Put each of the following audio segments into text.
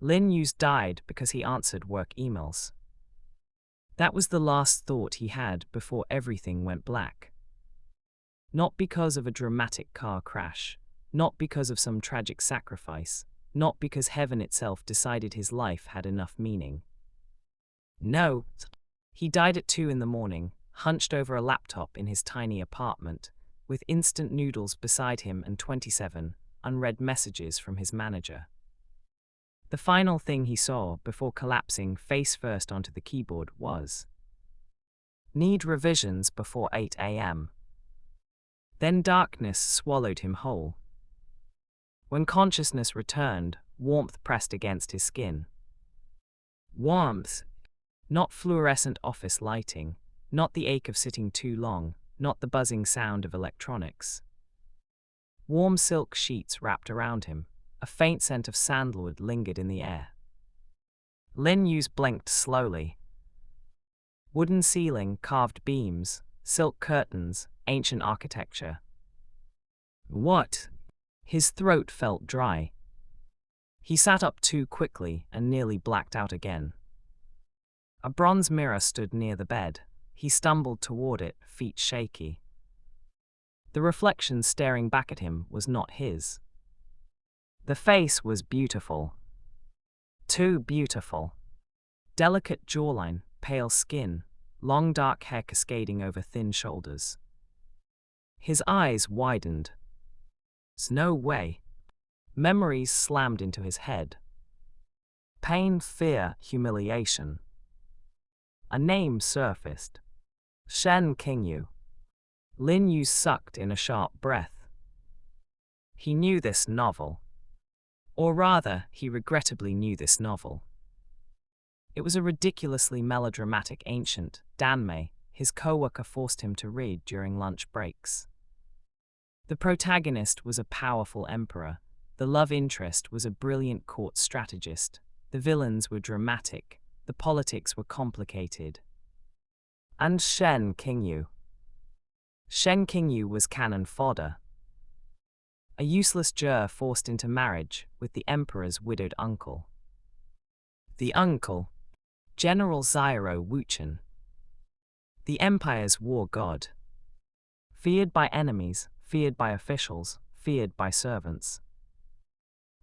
Lin Yuze died because he answered work emails. That was the last thought he had before everything went black. Not because of a dramatic car crash, not because of some tragic sacrifice, not because heaven itself decided his life had enough meaning. No, he died at 2 in the morning, hunched over a laptop in his tiny apartment, with instant noodles beside him and 27 unread messages from his manager. The final thing he saw before collapsing face first onto the keyboard was, "Need revisions before 8 a.m. Then darkness swallowed him whole. When consciousness returned, warmth pressed against his skin. Warmth. Not fluorescent office lighting, not the ache of sitting too long, not the buzzing sound of electronics. Warm silk sheets wrapped around him, a faint scent of sandalwood lingered in the air. Lin Yuze blinked slowly. Wooden ceiling, carved beams, silk curtains, ancient architecture. What? His throat felt dry. He sat up too quickly and nearly blacked out again. A bronze mirror stood near the bed. He stumbled toward it, feet shaky. The reflection staring back at him was not his. The face was beautiful. Too beautiful. Delicate jawline, pale skin, long dark hair cascading over thin shoulders. His eyes widened. No way. Memories slammed into his head. Pain, fear, humiliation. A name surfaced. Shen Qingyu. Lin Yuze sucked in a sharp breath. He knew this novel. Or rather, he regrettably knew this novel. It was a ridiculously melodramatic ancient, Danmei, his co-worker forced him to read during lunch breaks. The protagonist was a powerful emperor, the love interest was a brilliant court strategist, the villains were dramatic, the politics were complicated. And Shen Qingyu. Shen Qingyu was cannon fodder. A useless jur forced into marriage with the emperor's widowed uncle. The uncle, General Zyro Wuchen. The empire's war god. Feared by enemies, feared by officials, feared by servants.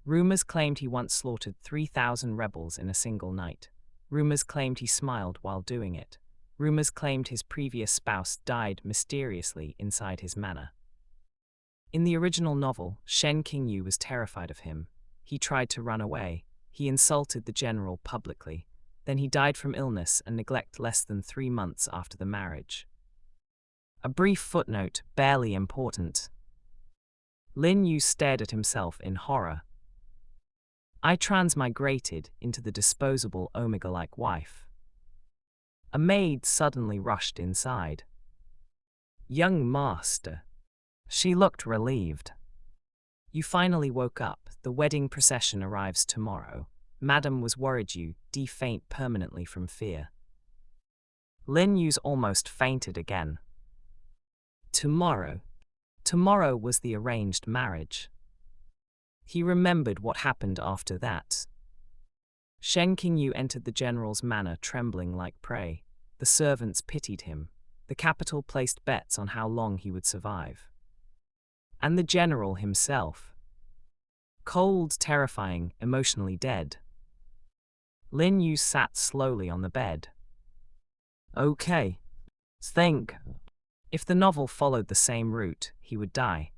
Rumors claimed he once slaughtered 3,000 rebels in a single night. Rumors claimed he smiled while doing it. Rumors claimed his previous spouse died mysteriously inside his manor. In the original novel, Shen Qingyu was terrified of him. He tried to run away. He insulted the general publicly. Then he died from illness and neglect less than 3 months after the marriage. A brief footnote, barely important. Lin Yuze stared at himself in horror. I transmigrated into the disposable Omega-like wife. A maid suddenly rushed inside. Young master. She looked relieved. You finally woke up. The wedding procession arrives tomorrow. Madam was worried you defaint permanently from fear. Lin Yuze almost fainted again. Tomorrow. Tomorrow was the arranged marriage. He remembered what happened after that. Shen Qingyu entered the general's manor trembling like prey. The servants pitied him. The capital placed bets on how long he would survive. And the general himself. Cold, terrifying, emotionally dead. Lin Yuze sat slowly on the bed. Okay. Think. If the novel followed the same route, he would die.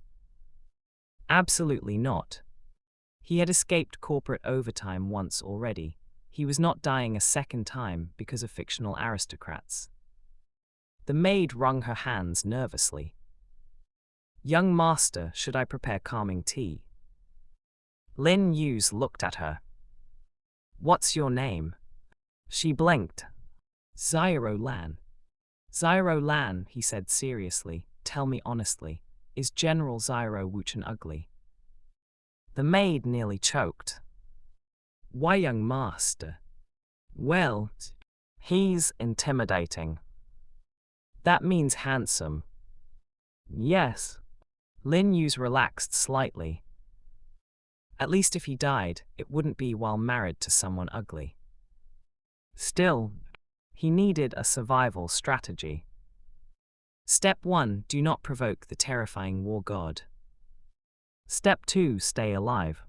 Absolutely not. He had escaped corporate overtime once already. He was not dying a second time because of fictional aristocrats. The maid wrung her hands nervously. Young master, should I prepare calming tea? Lin Yuze looked at her. What's your name? She blinked. Zyro Lan. Zyro Lan, he said seriously, tell me honestly, is General Zyro Wuchen ugly? The maid nearly choked. Why, young master? Well, he's intimidating. That means handsome. Yes. Lin Yuze relaxed slightly. At least if he died, it wouldn't be while married to someone ugly. Still, he needed a survival strategy. Step 1. Do not provoke the terrifying war god. Step 2. Stay alive.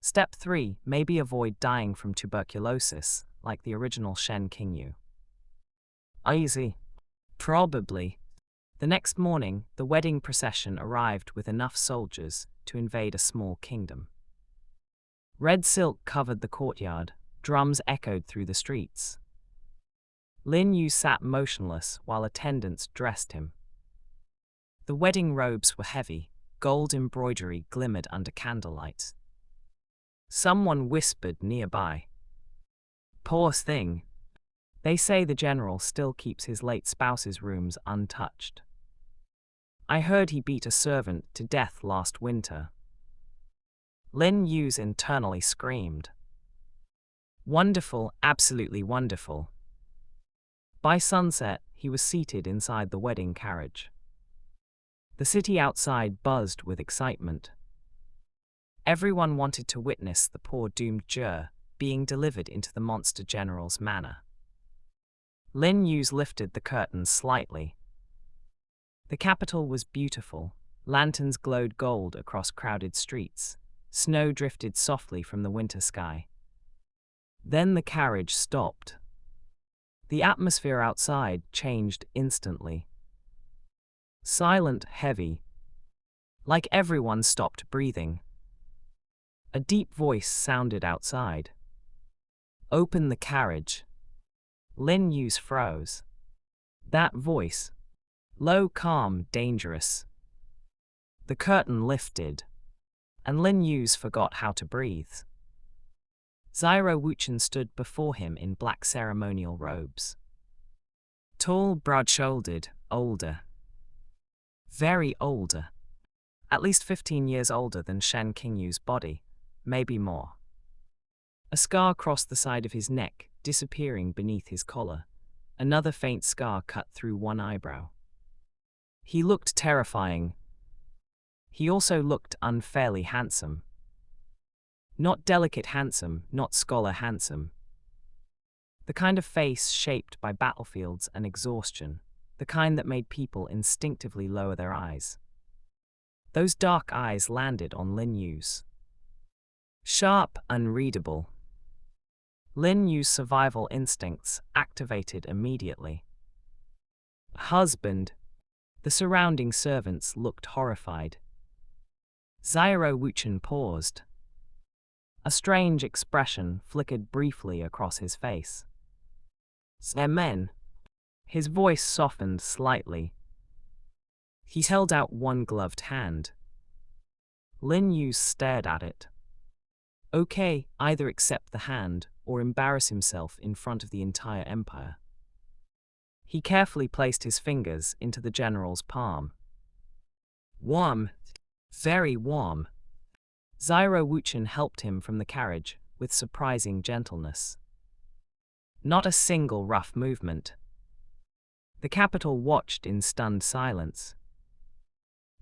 Step 3. Maybe avoid dying from tuberculosis, like the original Shen Qingyu. Easy. Probably. The next morning, the wedding procession arrived with enough soldiers to invade a small kingdom. Red silk covered the courtyard, drums echoed through the streets. Lin Yuze sat motionless while attendants dressed him. The wedding robes were heavy, gold embroidery glimmered under candlelight. Someone whispered nearby. Poor thing. They say the general still keeps his late spouse's rooms untouched. I heard he beat a servant to death last winter. Lin Yuze internally screamed. Wonderful, absolutely wonderful. By sunset, he was seated inside the wedding carriage. The city outside buzzed with excitement. Everyone wanted to witness the poor doomed Jur being delivered into the monster general's manor. Lin Yuze lifted the curtains slightly. The capital was beautiful. Lanterns glowed gold across crowded streets. Snow drifted softly from the winter sky. Then the carriage stopped. The atmosphere outside changed instantly. Silent, heavy. Like everyone stopped breathing. A deep voice sounded outside. Open the carriage. Lin Yuze froze. That voice. Low, calm, dangerous. The curtain lifted, and Lin Yuze forgot how to breathe. Zyro Wuchen stood before him in black ceremonial robes. Tall, broad-shouldered, older. Very older. At least 15 years older than Shen Qingyu's body, maybe more. A scar crossed the side of his neck, disappearing beneath his collar. Another faint scar cut through one eyebrow. He looked terrifying. He also looked unfairly handsome. Not delicate handsome, not scholar handsome. The kind of face shaped by battlefields and exhaustion, the kind that made people instinctively lower their eyes. Those dark eyes landed on Lin Yuze. Sharp, unreadable. Lin Yuze's survival instincts activated immediately. Husband. The surrounding servants looked horrified. Zyro Wuchen paused. A strange expression flickered briefly across his face. Amen. His voice softened slightly. He held out one gloved hand. Lin Yuze stared at it. Okay, either accept the hand or embarrass himself in front of the entire empire. He carefully placed his fingers into the general's palm. Warm. Very warm. Zyro Wuchen helped him from the carriage with surprising gentleness. Not a single rough movement. The capital watched in stunned silence.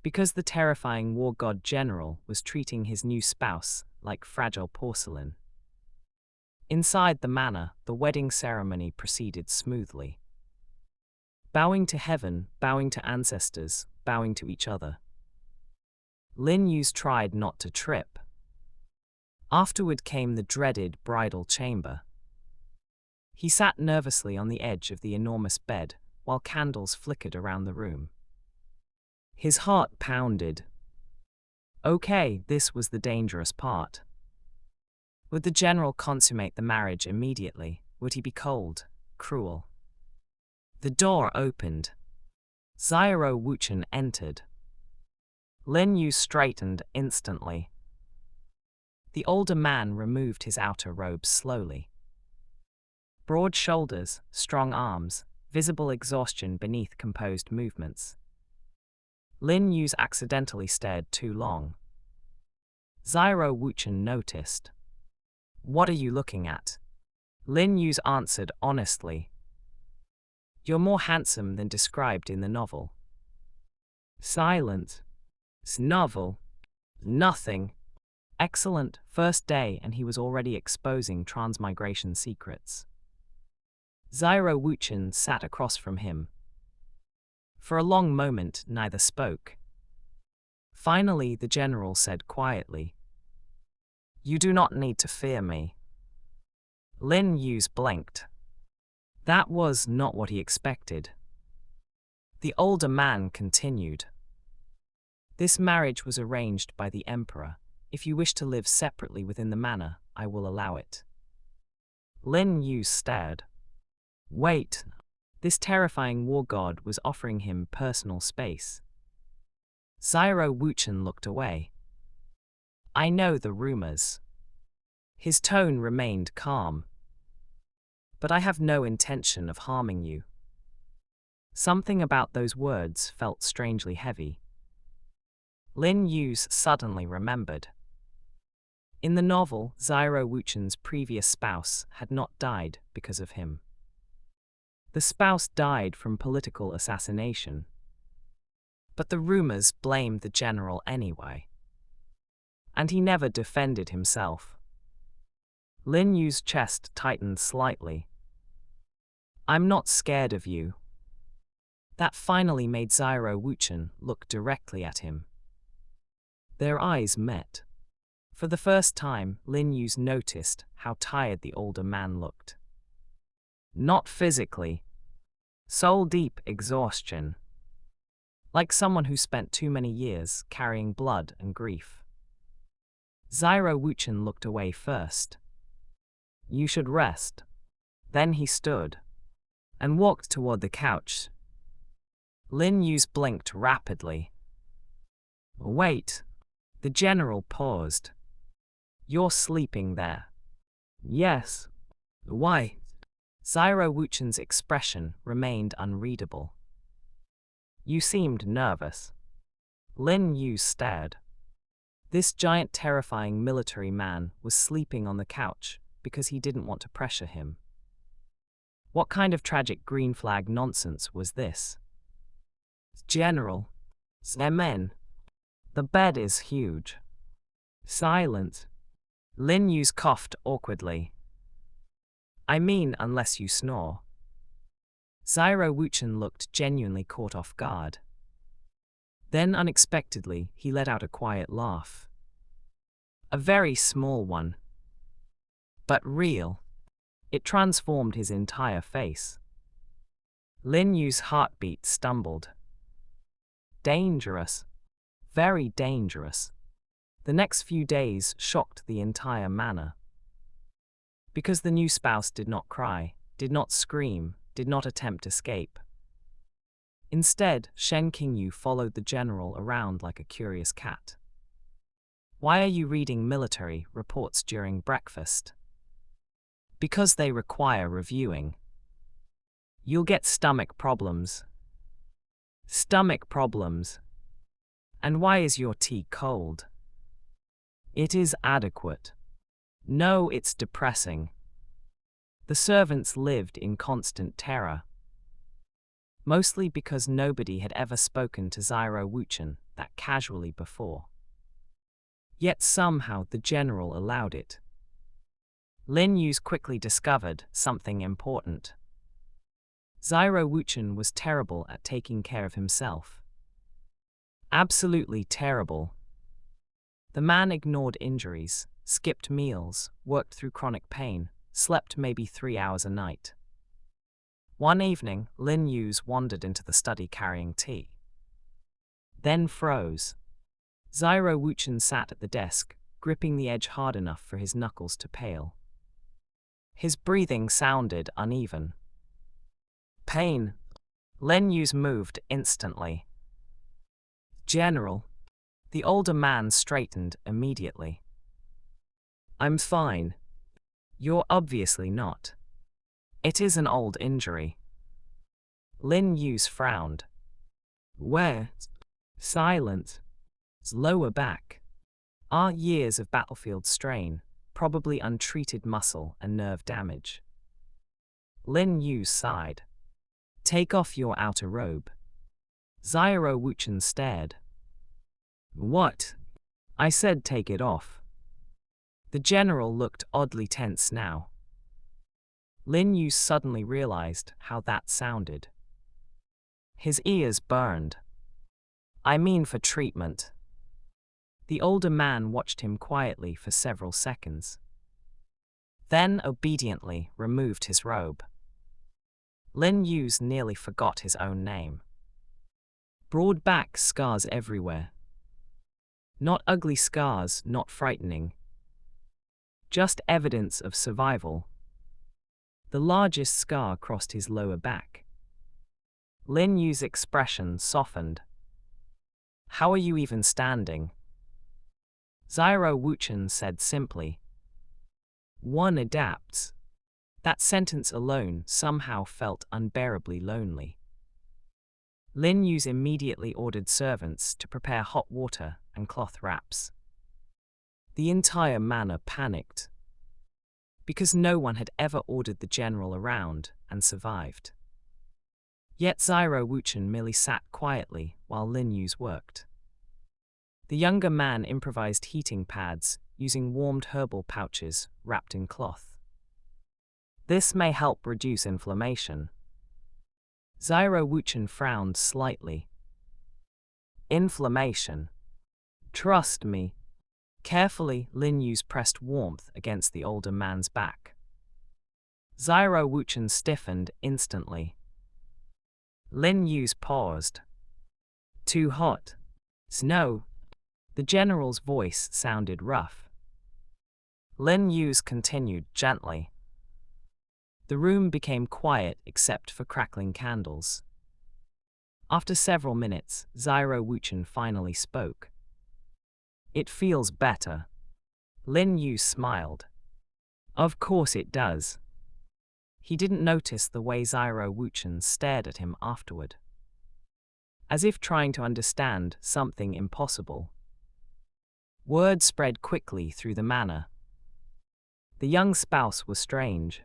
Because the terrifying war god general was treating his new spouse like fragile porcelain. Inside the manor, the wedding ceremony proceeded smoothly. Bowing to heaven, bowing to ancestors, bowing to each other. Lin Yuze tried not to trip. Afterward came the dreaded bridal chamber. He sat nervously on the edge of the enormous bed while candles flickered around the room. His heart pounded. Okay, this was the dangerous part. Would the general consummate the marriage immediately? Would he be cold, cruel? The door opened. Zyro Wuchen entered. Lin Yuze straightened instantly. The older man removed his outer robes slowly. Broad shoulders, strong arms, visible exhaustion beneath composed movements. Lin Yuze accidentally stared too long. Zyro Wuchen noticed. What are you looking at? Lin Yuze answered honestly. You're more handsome than described in the novel. Silent. Novel. Nothing. Excellent, first day and he was already exposing transmigration secrets. Zyro Wuchen sat across from him. For a long moment, neither spoke. Finally, the general said quietly, "You do not need to fear me." Lin Yuze blinked. That was not what he expected. The older man continued. "This marriage was arranged by the emperor. If you wish to live separately within the manor, I will allow it." Lin Yuze stared. Wait. This terrifying war god was offering him personal space. Zyro Wuchen looked away. "I know the rumors." His tone remained calm. "But I have no intention of harming you." Something about those words felt strangely heavy. Lin Yuze suddenly remembered. In the novel, Zyro Wuchen's previous spouse had not died because of him. The spouse died from political assassination. But the rumors blamed the general anyway. And he never defended himself. Lin Yuze's chest tightened slightly. "I'm not scared of you." That finally made Zyro Wuchen look directly at him. Their eyes met. For the first time, Lin Yuze noticed how tired the older man looked. Not physically. Soul-deep exhaustion. Like someone who spent too many years carrying blood and grief. Zyro Wuchen looked away first. "You should rest." Then he stood and walked toward the couch. Lin Yuze blinked rapidly. "Wait." The general paused. "You're sleeping there." "Yes." "Why?" Zyro Wuchen's expression remained unreadable. "You seemed nervous." Lin Yuze stared. This giant terrifying military man was sleeping on the couch because he didn't want to pressure him. What kind of tragic green flag nonsense was this? "General." "Amen." "The bed is huge." "Silence." Lin Yuze coughed awkwardly. "I mean, unless you snore." Zyro Wuchen looked genuinely caught off guard. Then, unexpectedly, he let out a quiet laugh. A very small one. But real. It transformed his entire face. Lin Yuze's heartbeat stumbled. Dangerous. Very dangerous. The next few days shocked the entire manor. Because the new spouse did not cry, did not scream, did not attempt escape. Instead, Shen Qingyu followed the general around like a curious cat. "Why are you reading military reports during breakfast?" "Because they require reviewing." "You'll get stomach problems." "Stomach problems." "And why is your tea cold?" "It is adequate." "No, it's depressing." The servants lived in constant terror. Mostly because nobody had ever spoken to Zyro Wuchen that casually before. Yet somehow the general allowed it. Lin Yuze quickly discovered something important. Zyro Wuchen was terrible at taking care of himself. Absolutely terrible. The man ignored injuries, skipped meals, worked through chronic pain, slept maybe 3 hours a night. One evening, Lin Yuze wandered into the study carrying tea. Then froze. Zyro Wuchen sat at the desk, gripping the edge hard enough for his knuckles to pale. His breathing sounded uneven. "Pain." Lin Yuze moved instantly. "General." The older man straightened immediately. "I'm fine." "You're obviously not. It is an old injury." Lin Yuze frowned. "Where?" "Silence." "Lower back." Years of battlefield strain, probably untreated muscle and nerve damage. Lin Yuze sighed. "Take off your outer robe." Zyro Wuchen stared. "What?" "I said take it off." The general looked oddly tense now. Lin Yuze suddenly realized how that sounded. His ears burned. I mean for treatment. The older man watched him quietly for several seconds. Then obediently removed his robe. Lin Yuze nearly forgot his own name. Broad back scars everywhere. Not ugly scars, not frightening. Just evidence of survival. The largest scar crossed his lower back. Lin Yuze's expression softened. How are you even standing? Zyro Wuchen said simply. One adapts. That sentence alone somehow felt unbearably lonely. Lin Yuze immediately ordered servants to prepare hot water and cloth wraps. The entire manor panicked, because no one had ever ordered the general around and survived. Yet Zyro Wuchen merely sat quietly while Lin Yuze worked. The younger man improvised heating pads using warmed herbal pouches wrapped in cloth. This may help reduce inflammation. Zyro Wuchen frowned slightly. Inflammation. Trust me. Carefully, Lin Yuze pressed warmth against the older man's back. Zyro Wuchen stiffened instantly. Lin Yuze paused. Too hot. No. The general's voice sounded rough. Lin Yuze continued gently. The room became quiet except for crackling candles. After several minutes, Zyro Wuchen finally spoke. It feels better. Lin Yuze smiled. Of course it does. He didn't notice the way Zyro Wuchen stared at him afterward, as if trying to understand something impossible. Word spread quickly through the manor. The young spouse was strange.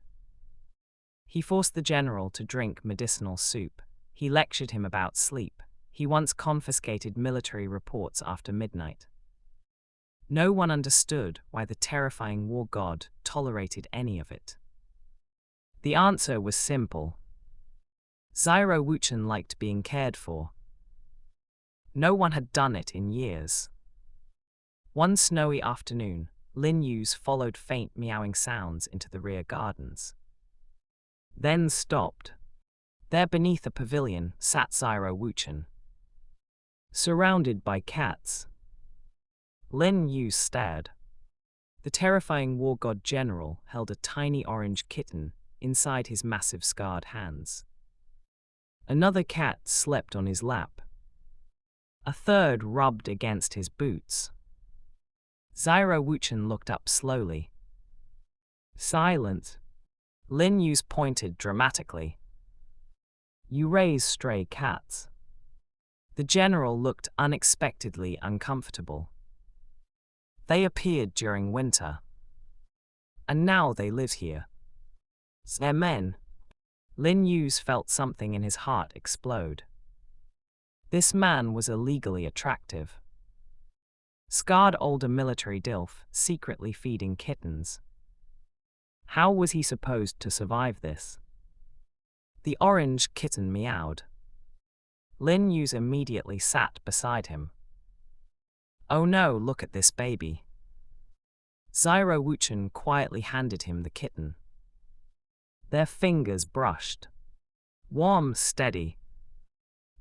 He forced the general to drink medicinal soup. He lectured him about sleep. He once confiscated military reports after midnight. No one understood why the terrifying war god tolerated any of it. The answer was simple. Zyro Wuchen liked being cared for. No one had done it in years. One snowy afternoon, Lin Yuze followed faint meowing sounds into the rear gardens. Then stopped. There beneath a pavilion sat Zyro Wuchen, surrounded by cats. Lin Yuze stared. The terrifying war god general held a tiny orange kitten inside his massive scarred hands. Another cat slept on his lap. A third rubbed against his boots. Zyro Wuchen looked up slowly. Silent. Lin Yuze pointed dramatically. You raise stray cats. The general looked unexpectedly uncomfortable. They appeared during winter. And now they live here. They're men. Lin Yuze felt something in his heart explode. This man was illegally attractive. Scarred older military dilf, secretly feeding kittens. How was he supposed to survive this? The orange kitten meowed. Lin Yuze immediately sat beside him. Oh no, look at this baby. Zyro Wuchen quietly handed him the kitten. Their fingers brushed. Warm, steady.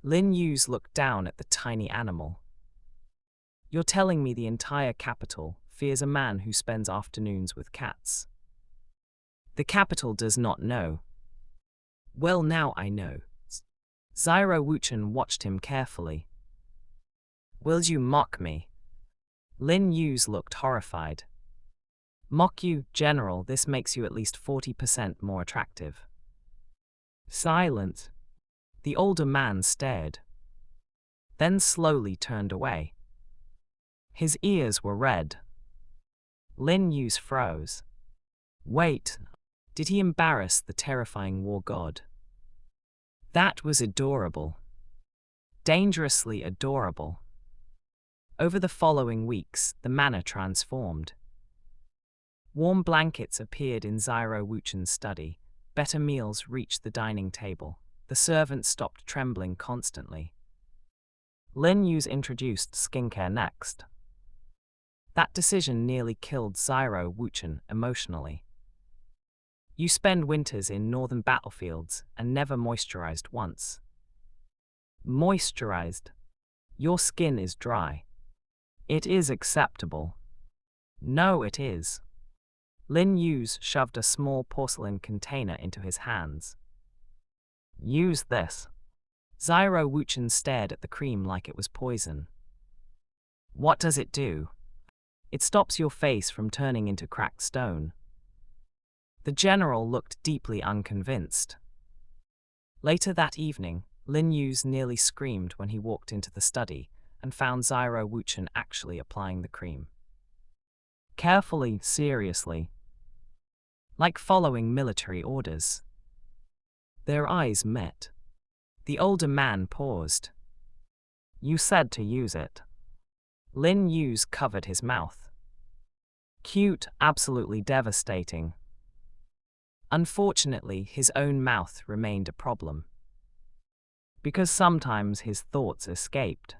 Lin Yuze looked down at the tiny animal. You're telling me the entire capital fears a man who spends afternoons with cats? The capital does not know. Well, now I know. Zyro Wuchen watched him carefully. Will you mock me? Lin Yuze looked horrified. Mock you, General, this makes you at least 40% more attractive. Silent. The older man stared, then slowly turned away. His ears were red. Lin Yuze froze. Wait, did he embarrass the terrifying war god? That was adorable. Dangerously adorable. Over the following weeks, the manor transformed. Warm blankets appeared in Zyro Wuchen's study. Better meals reached the dining table. The servant stopped trembling constantly. Lin Yuze introduced skincare next. That decision nearly killed Zyro Wuchen emotionally. You spend winters in northern battlefields and never moisturized once. Moisturized. Your skin is dry. It is acceptable. No, it is. Lin Yuze shoved a small porcelain container into his hands. Use this. Zyro Wuchen stared at the cream like it was poison. What does it do? It stops your face from turning into cracked stone. The general looked deeply unconvinced. Later that evening, Lin Yuze nearly screamed when he walked into the study and found Zyro Wuchen actually applying the cream. Carefully, seriously. Like following military orders. Their eyes met. The older man paused. You said to use it. Lin Yuze covered his mouth. Cute, absolutely devastating. Unfortunately, his own mouth remained a problem. Because sometimes his thoughts escaped.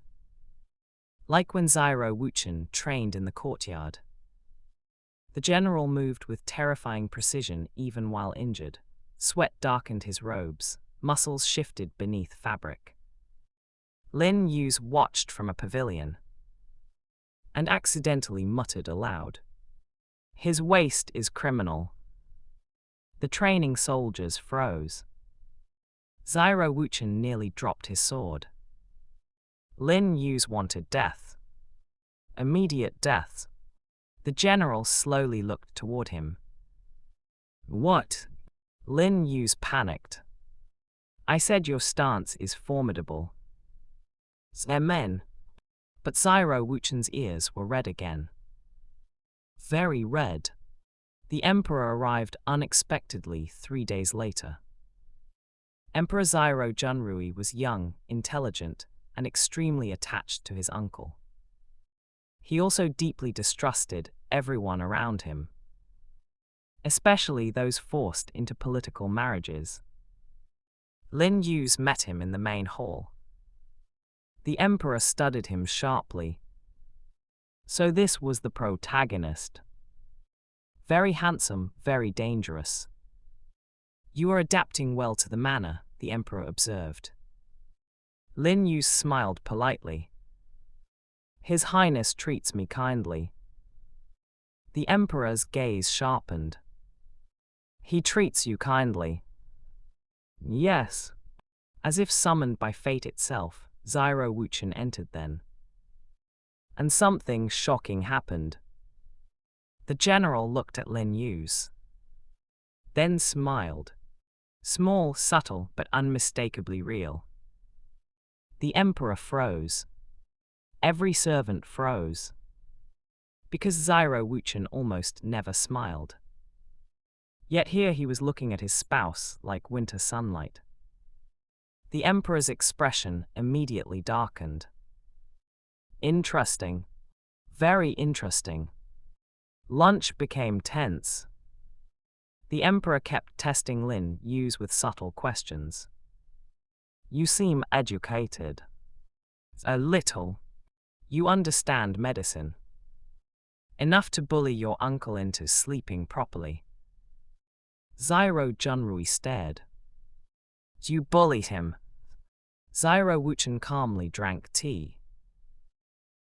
Like when Zyro Wuchen trained in the courtyard. The general moved with terrifying precision even while injured. Sweat darkened his robes, muscles shifted beneath fabric. Lin Yuze watched from a pavilion and accidentally muttered aloud. His waste is criminal. The training soldiers froze. Zyro Wuchen nearly dropped his sword. Lin Yuze wanted death. Immediate death. The general slowly looked toward him. What? Lin Yuze panicked. I said your stance is formidable. Amen. But Zyro Wuchen's ears were red again. Very red. The emperor arrived unexpectedly 3 days later. Emperor Zyro Junrui was young, intelligent, and extremely attached to his uncle. He also deeply distrusted everyone around him, especially those forced into political marriages. Lin Yuze met him in the main hall. The emperor studied him sharply. So this was the protagonist. Very handsome, very dangerous. You are adapting well to the manner, the emperor observed. Lin Yuze smiled politely. His Highness treats me kindly. The emperor's gaze sharpened. He treats you kindly. Yes. As if summoned by fate itself, Zyro Wuchen entered then. And something shocking happened. The general looked at Lin Yuze. Then smiled. Small, subtle, but unmistakably real. The emperor froze. Every servant froze. Because Zyro Wuchen almost never smiled. Yet here he was looking at his spouse like winter sunlight. The emperor's expression immediately darkened. Interesting. Very interesting. Lunch became tense. The emperor kept testing Lin Yuze with subtle questions. You seem educated. A little. You understand medicine. Enough to bully your uncle into sleeping properly. Zyro Junrui stared. You bullied him. Zyro Wuchen calmly drank tea.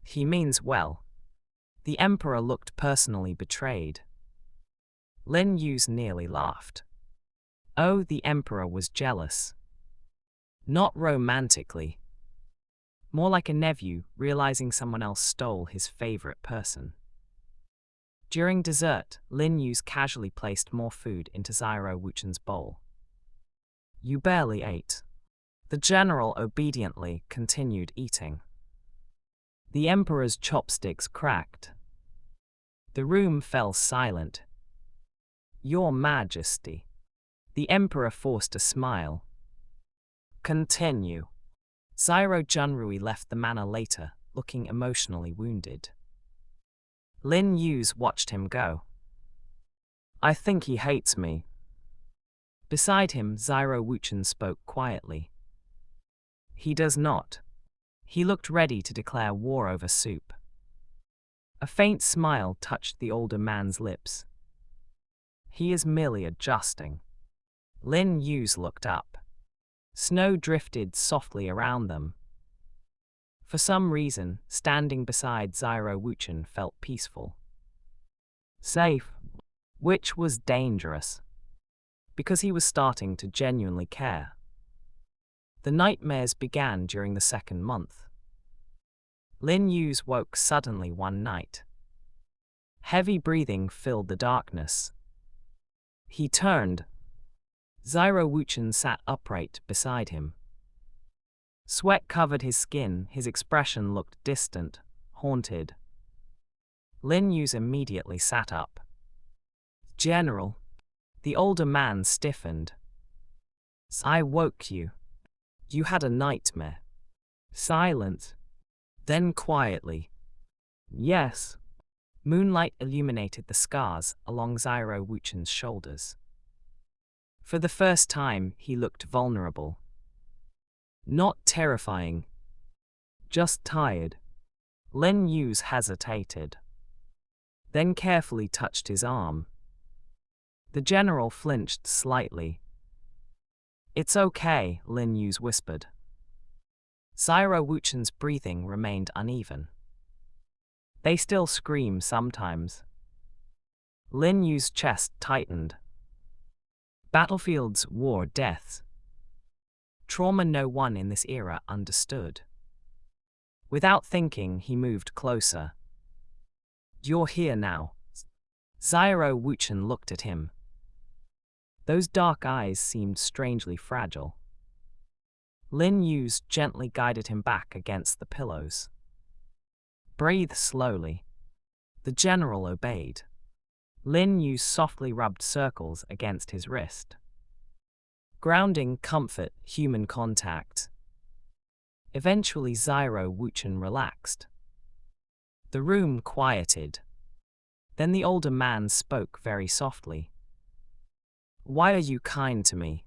He means well. The emperor looked personally betrayed. Lin Yuze nearly laughed. Oh, the emperor was jealous. Not romantically. More like a nephew realizing someone else stole his favorite person. During dessert, Lin Yuze casually placed more food into Zyro Wuchen's bowl. You barely ate. The general obediently continued eating. The emperor's chopsticks cracked. The room fell silent. Your Majesty. The emperor forced a smile. Continue. Zyro Junrui left the manor later, looking emotionally wounded. Lin Yuze watched him go. I think he hates me. Beside him, Zyro Wuchen spoke quietly. He does not. He looked ready to declare war over soup. A faint smile touched the older man's lips. He is merely adjusting. Lin Yuze looked up. Snow drifted softly around them. For some reason, standing beside Zyro Wuchen felt peaceful. Safe, which was dangerous, because he was starting to genuinely care. The nightmares began during the second month. Lin Yuze woke suddenly one night. Heavy breathing filled the darkness. He turned. Zyro Wuchen sat upright beside him. Sweat covered his skin, his expression looked distant, haunted. Lin Yuze immediately sat up. General. The older man stiffened. I woke you. You had a nightmare. Silence. Then quietly. Yes. Moonlight illuminated the scars along Zyro Wuchen's shoulders. For the first time, he looked vulnerable. Not terrifying. Just tired. Lin Yuze hesitated. Then carefully touched his arm. The general flinched slightly. It's okay, Lin Yuze whispered. Zyro Wuchen's breathing remained uneven. They still scream sometimes. Lin Yuze's chest tightened. Battlefields, war, deaths. Trauma no one in this era understood. Without thinking, he moved closer. You're here now. Zyro Wuchen looked at him. Those dark eyes seemed strangely fragile. Lin Yuze gently guided him back against the pillows. Breathe slowly. The general obeyed. Lin Yuze softly rubbed circles against his wrist. Grounding, comfort, human contact. Eventually Zyro Wuchen relaxed. The room quieted. Then the older man spoke very softly. Why are you kind to me?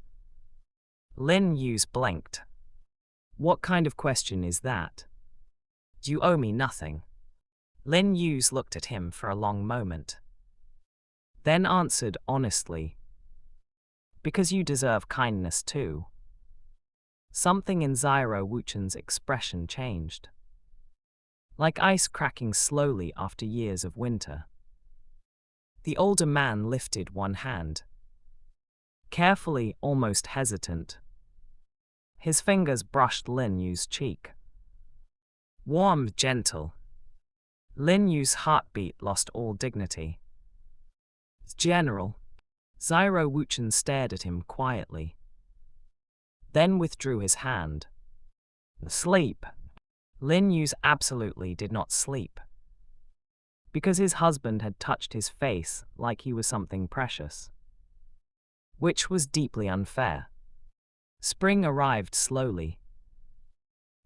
Lin Yuze blinked. What kind of question is that? You owe me nothing. Lin Yuze looked at him for a long moment. Then answered honestly. Because you deserve kindness too. Something in Zyro Wuchen's expression changed. Like ice cracking slowly after years of winter. The older man lifted one hand. Carefully, almost hesitant. His fingers brushed Lin Yuze's cheek. Warm, gentle. Lin Yuze's heartbeat lost all dignity. General. Zyro Wuchen stared at him quietly. Then withdrew his hand. Sleep. Lin Yuze absolutely did not sleep. Because his husband had touched his face like he was something precious. Which was deeply unfair. Spring arrived slowly.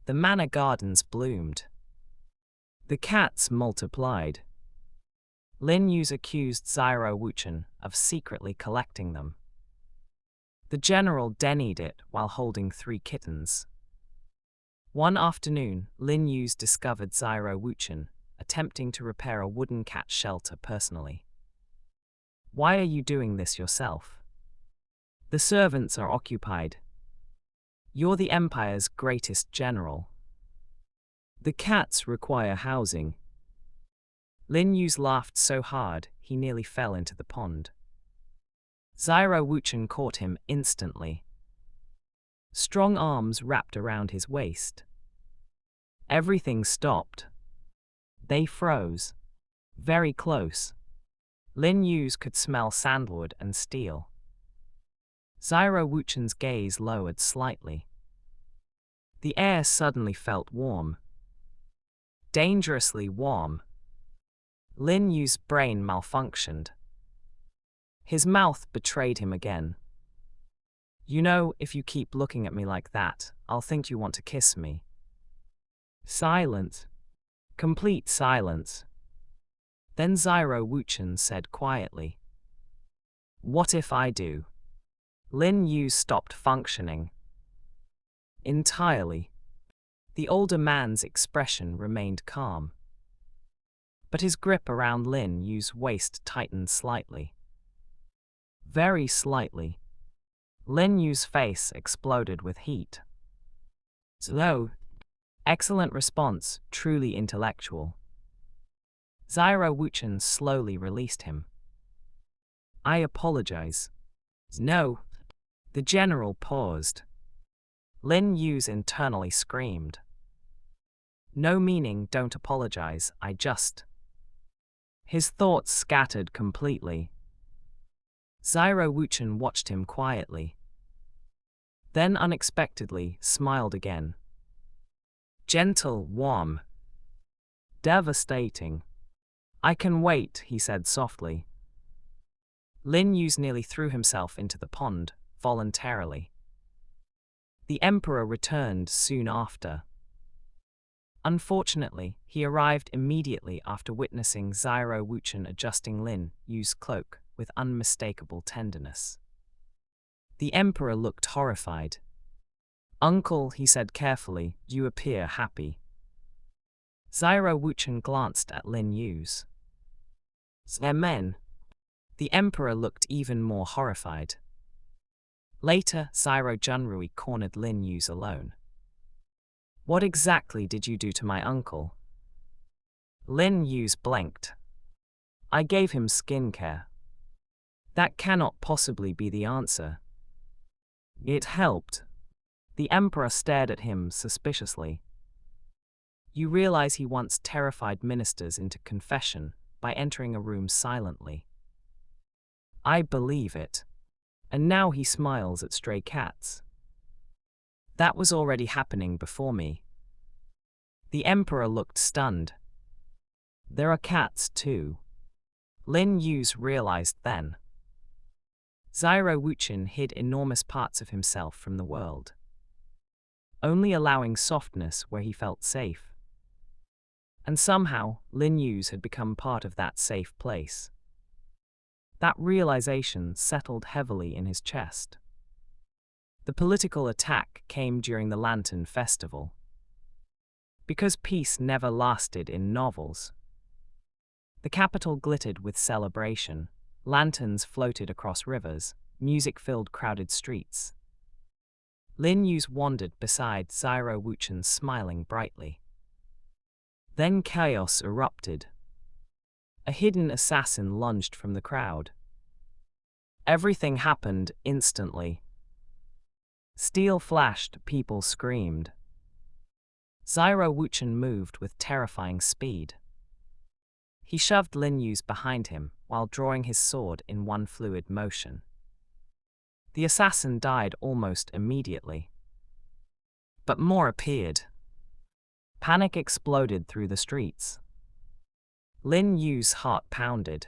The manor gardens bloomed. The cats multiplied. Lin Yuze accused Zyro Wuchen of secretly collecting them. The general denied it while holding 3 kittens. One afternoon, Lin Yuze discovered Zyro Wuchen attempting to repair a wooden cat shelter personally. Why are you doing this yourself? The servants are occupied. You're the empire's greatest general. The cats require housing. Lin Yuze laughed so hard, he nearly fell into the pond. Zyro Wuchen caught him instantly. Strong arms wrapped around his waist. Everything stopped. They froze. Very close. Lin Yuze could smell sandalwood and steel. Zyro Wuchen's gaze lowered slightly. The air suddenly felt warm. Dangerously warm. Lin Yuze's brain malfunctioned. His mouth betrayed him again. You know, if you keep looking at me like that, I'll think you want to kiss me. Silence. Complete silence. Then Zyro Wuchen said quietly. What if I do? Lin Yuze stopped functioning entirely. The older man's expression remained calm, but his grip around Lin Yuze's waist tightened slightly. Very slightly. Lin Yuze's face exploded with heat. So, excellent response, truly intellectual. Zyra Wuchen slowly released him. I apologize. No. The general paused. Lin Yuze internally screamed. No meaning, don't apologize, I just. His thoughts scattered completely. Zyra Wuchen watched him quietly. Then unexpectedly smiled again. Gentle, warm. Devastating. I can wait, he said softly. Lin Yuze nearly threw himself into the pond, voluntarily. The Emperor returned soon after. Unfortunately, he arrived immediately after witnessing Zyra Wuchen adjusting Lin Yuze's cloak with unmistakable tenderness. The Emperor looked horrified. Uncle, he said carefully, you appear happy. Zyra Wuchen glanced at Lin Yuze. Men. The Emperor looked even more horrified. Later, Zyra Junrui cornered Lin Yuze alone. What exactly did you do to my uncle? Lin Yuze blinked. I gave him skincare. That cannot possibly be the answer. It helped. The Emperor stared at him suspiciously. You realize he once terrified ministers into confession by entering a room silently. I believe it. And now he smiles at stray cats. That was already happening before me. The Emperor looked stunned. There are cats too. Lin Yuze realized then. Zyra Wuchen hid enormous parts of himself from the world, only allowing softness where he felt safe. And somehow, Lin Yuze had become part of that safe place. That realization settled heavily in his chest. The political attack came during the Lantern Festival. Because peace never lasted in novels. The capital glittered with celebration. Lanterns floated across rivers, music filled crowded streets. Lin Yuze wandered beside Zyra Wuchen, smiling brightly. Then chaos erupted. A hidden assassin lunged from the crowd. Everything happened instantly. Steel flashed, people screamed. Zyra Wuchen moved with terrifying speed. He shoved Lin Yuze behind him while drawing his sword in one fluid motion. The assassin died almost immediately. But more appeared. Panic exploded through the streets. Lin Yuze's heart pounded.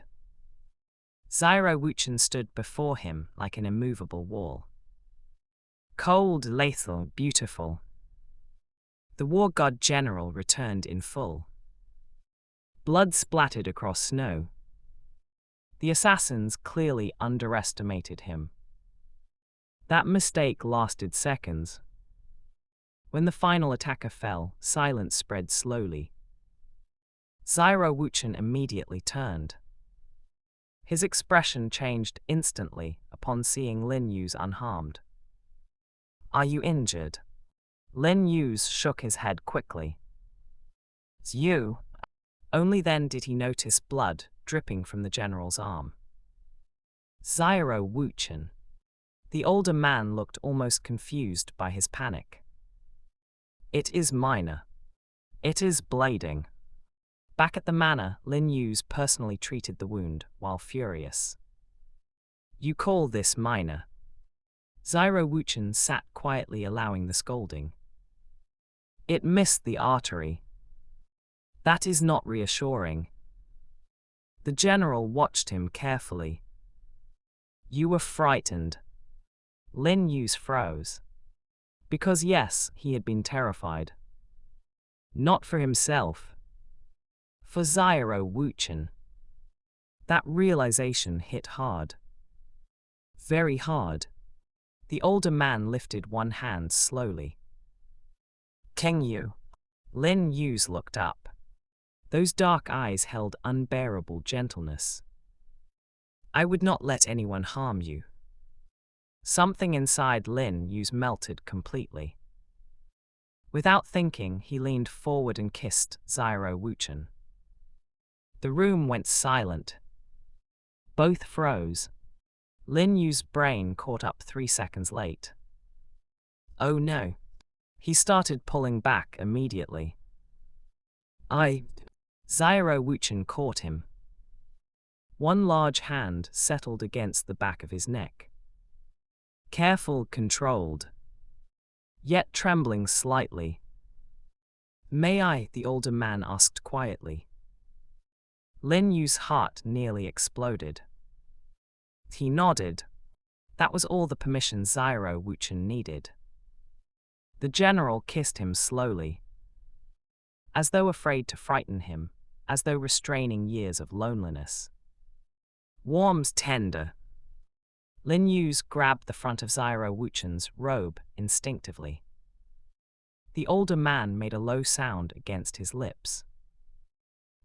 Zyra Wuchen stood before him like an immovable wall. Cold, lethal, beautiful. The war god general returned in full. Blood splattered across snow. The assassins clearly underestimated him. That mistake lasted seconds. When the final attacker fell, silence spread slowly. Zyra Wuchen immediately turned. His expression changed instantly upon seeing Lin Yuze unharmed. Are you injured? Lin Yuze shook his head quickly. It's you. Only then did he notice blood dripping from the general's arm. Zyra Wuchen. The older man looked almost confused by his panic. It is minor. It is blading. Back at the manor, Lin Yuze personally treated the wound while furious. You call this minor? Zyra Wuchen sat quietly, allowing the scolding. It missed the artery. That is not reassuring. The general watched him carefully. You were frightened. Lin Yuze froze. Because yes, he had been terrified. Not for himself. For Zyra Wuchen. That realization hit hard. Very hard. The older man lifted one hand slowly. King Yu. Lin Yuze looked up. Those dark eyes held unbearable gentleness. I would not let anyone harm you. Something inside Lin Yuze melted completely. Without thinking, he leaned forward and kissed Zyro Wuchen. The room went silent. Both froze. Lin Yu's brain caught up 3 seconds late. Oh no. He started pulling back immediately. Zyro Wuchen caught him. One large hand settled against the back of his neck. Careful, controlled, yet trembling slightly. May I? The older man asked quietly. Lin Yu's heart nearly exploded. He nodded. That was all the permission Zyro Wuchen needed. The general kissed him slowly, as though afraid to frighten him, as though restraining years of loneliness. Warm, tender. Lin Yuze grabbed the front of Zyro Wuchen's robe instinctively. The older man made a low sound against his lips.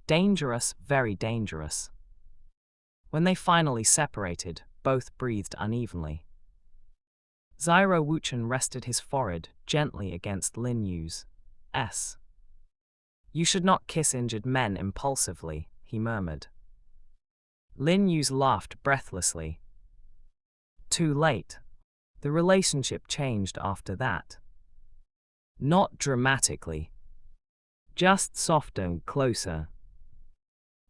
Dangerous, very dangerous. When they finally separated, both breathed unevenly. Zyro Wuchen rested his forehead gently against Lin Yu's. You should not kiss injured men impulsively, he murmured. Lin Yuze laughed breathlessly. Too late. The relationship changed after that. Not dramatically. Just softer and closer.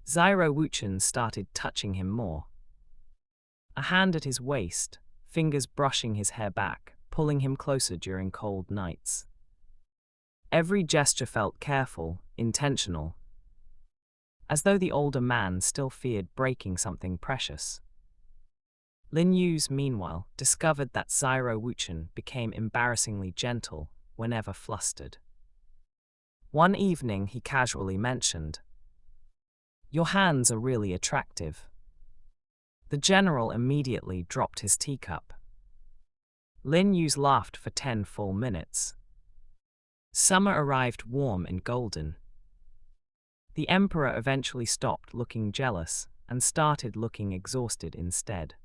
Zyro Wuchen started touching him more. A hand at his waist, fingers brushing his hair back, pulling him closer during cold nights. Every gesture felt careful, intentional, as though the older man still feared breaking something precious. Lin Yuze, meanwhile, discovered that Zyro Wuchen became embarrassingly gentle whenever flustered. One evening he casually mentioned, "Your hands are really attractive." The general immediately dropped his teacup. Lin Yuze laughed for 10 full minutes. Summer arrived warm and golden. The emperor eventually stopped looking jealous and started looking exhausted instead.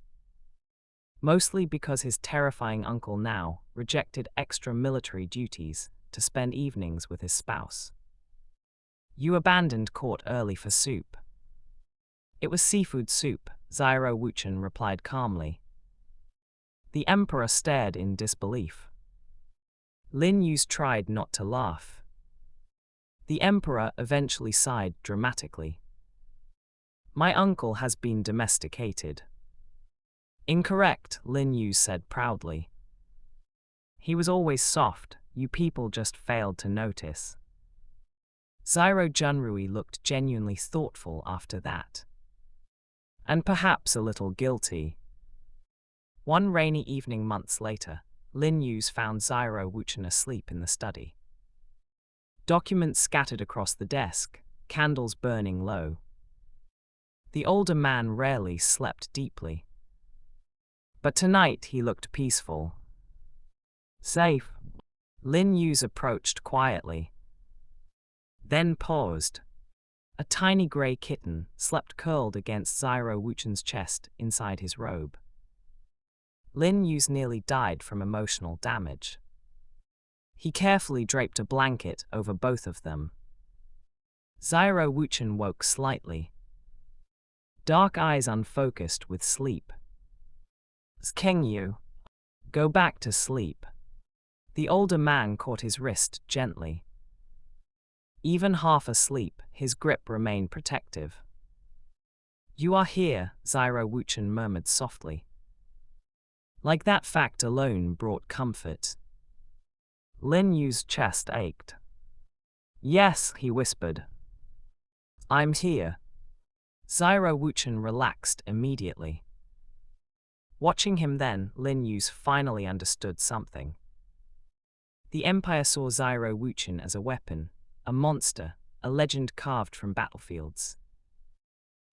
Mostly because his terrifying uncle now rejected extra military duties to spend evenings with his spouse. You abandoned court early for soup. It was seafood soup, Zyro Wuchen replied calmly. The emperor stared in disbelief. Lin Yuze tried not to laugh. The emperor eventually sighed dramatically. My uncle has been domesticated. Incorrect, Lin Yuze said proudly. He was always soft, you people just failed to notice. Zyro Junrui looked genuinely thoughtful after that. And perhaps a little guilty. One rainy evening months later, Lin Yuze found Zyro Wuchen asleep in the study. Documents scattered across the desk, candles burning low. The older man rarely slept deeply. But tonight he looked peaceful. Safe. Lin Yuze approached quietly. Then paused. A tiny grey kitten slept curled against Zyro Wuchen's chest inside his robe. Lin Yuze nearly died from emotional damage. He carefully draped a blanket over both of them. Zyro Wuchen woke slightly. Dark eyes unfocused with sleep. King Yu, go back to sleep. The older man caught his wrist gently. Even half asleep, his grip remained protective. You are here, Zyro Wuchen murmured softly. Like that fact alone brought comfort. Lin Yu's chest ached. Yes, he whispered. I'm here. Zyro Wuchen relaxed immediately. Watching him then, Lin Yuze finally understood something. The Empire saw Zyro Wuchen as a weapon, a monster, a legend carved from battlefields.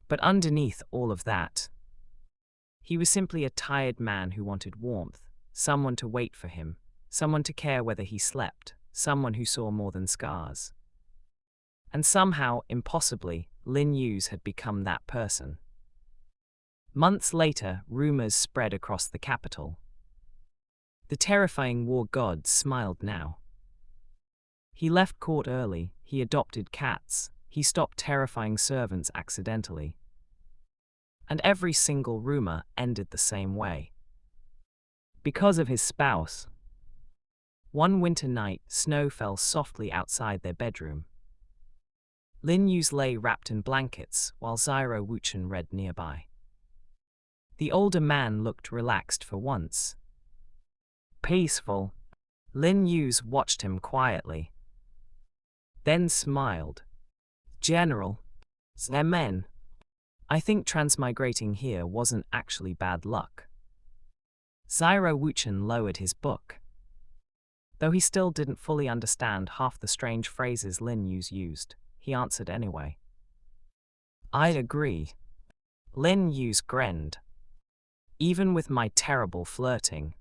But underneath all of that, He was simply a tired man who wanted warmth, someone to wait for him, someone to care whether he slept, someone who saw more than scars. And somehow, impossibly, Lin Yuze had become that person. Months later, rumors spread across the capital. The terrifying war god smiled now. He left court early, he adopted cats, he stopped terrifying servants accidentally. And every single rumor ended the same way. Because of his spouse. One winter night, snow fell softly outside their bedroom. Lin Yuze lay wrapped in blankets, while Zyro Wuchen read nearby. The older man looked relaxed for once. Peaceful. Lin Yuze watched him quietly. Then smiled. General. Zemen. I think transmigrating here wasn't actually bad luck. Zyro Wuchen lowered his book. Though he still didn't fully understand half the strange phrases Lin Yuze used, he answered anyway. I agree. Lin Yuze grinned. Even with my terrible flirting.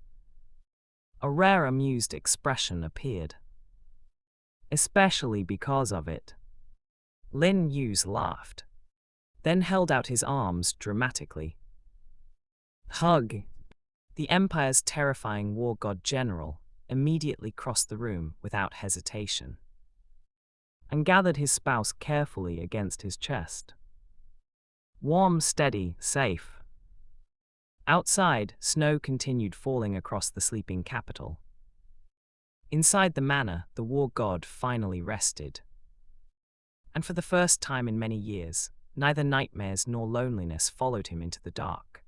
A rare amused expression appeared. Especially because of it. Lin Yuze laughed. Then held out his arms dramatically. Hug. The Empire's terrifying war god general immediately crossed the room without hesitation and gathered his spouse carefully against his chest. Warm, steady, safe. Outside, snow continued falling across the sleeping capital. Inside the manor, the war god finally rested. And for the first time in many years, neither nightmares nor loneliness followed him into the dark.